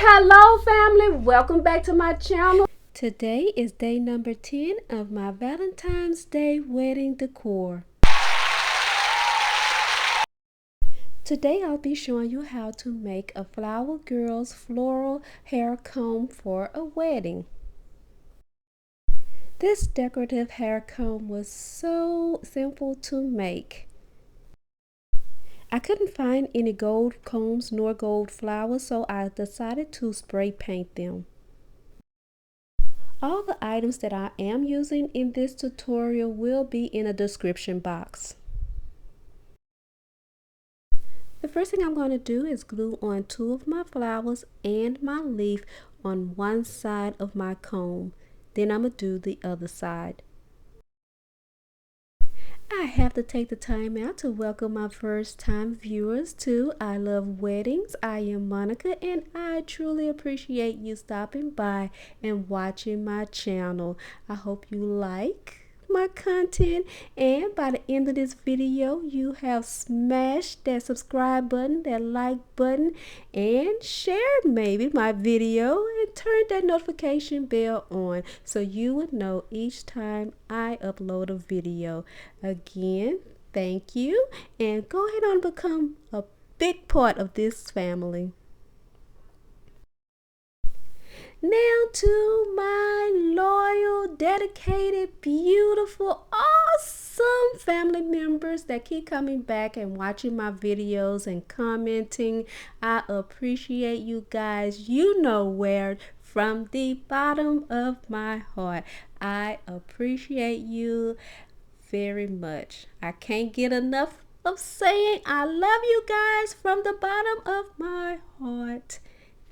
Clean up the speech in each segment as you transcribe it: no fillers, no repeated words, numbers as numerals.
Hello family, welcome back to my channel. Today is day number 10 of my Valentine's Day wedding decor. Today I'll be showing you how to make a flower girl's floral hair comb for a wedding. This decorative hair comb was so simple to make. I couldn't find any gold combs nor gold flowers, so I decided to spray paint them. All the items that I am using in this tutorial will be in a description box. The first thing I'm going to do is glue on two of my flowers and my leaf on one side of my comb. Then I'm going to do the other side. I have to take the time out to welcome my first time viewers to I Love Weddings. I am Monica and I truly appreciate you stopping by and watching my channel. I hope you like my content, and by the end of this video you have smashed that subscribe button, that like button, and share maybe my video and turn that notification bell on so you would know each time I upload a video. Again, thank you, and go ahead and become a big part of this family. Now to my loyal, dedicated, beautiful, awesome family members that keep coming back and watching my videos and commenting. I appreciate you guys. You know where, from the bottom of my heart. I appreciate you very much. I can't get enough of saying I love you guys from the bottom of my heart.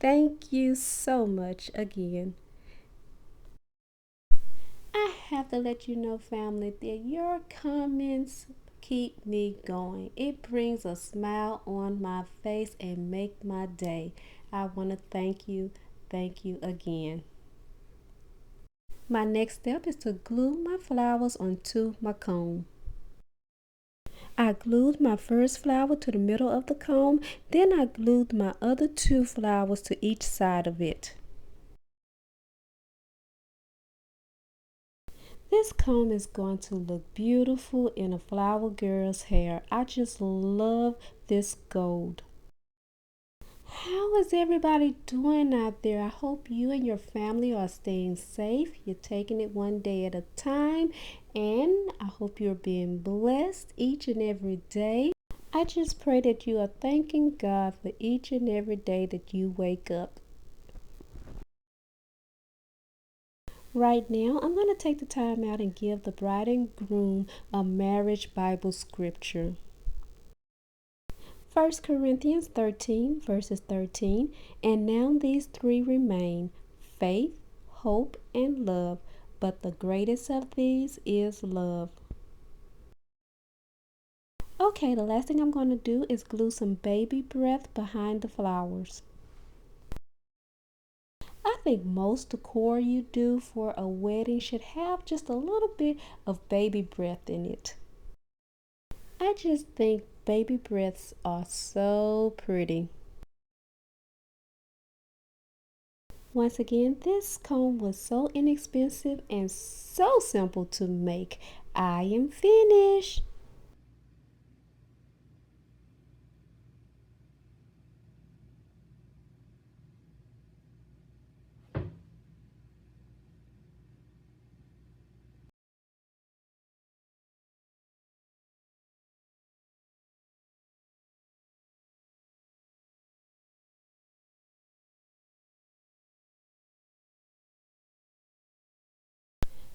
Thank you so much again. I have to let you know, family, that your comments keep me going. It brings a smile on my face and make my day. I want to thank you again. My next step is to glue my flowers onto my comb. I glued my first flower to the middle of the comb, then I glued my other two flowers to each side of it. This comb is going to look beautiful in a flower girl's hair. I just love this gold. How is everybody doing out there? I hope you and your family are staying safe. You're taking it one day at a time, and I hope you're being blessed each and every day. I just pray that you are thanking God for each and every day that you wake up. Right now, I'm going to take the time out and give the bride and groom a marriage Bible scripture. 1 Corinthians 13 verses 13, and now these three remain: faith, hope, and love, but the greatest of these is love. Okay, the last thing I'm going to do is glue some baby breath behind the flowers. I think most decor you do for a wedding should have just a little bit of baby breath in it. I just think baby breaths are so pretty. Once again, this comb was so inexpensive and so simple to make. I am finished.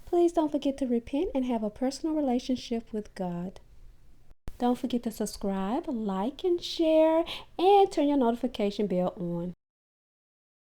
Please don't forget to repent and have a personal relationship with God. Don't forget to subscribe, like, and share, and turn your notification bell on.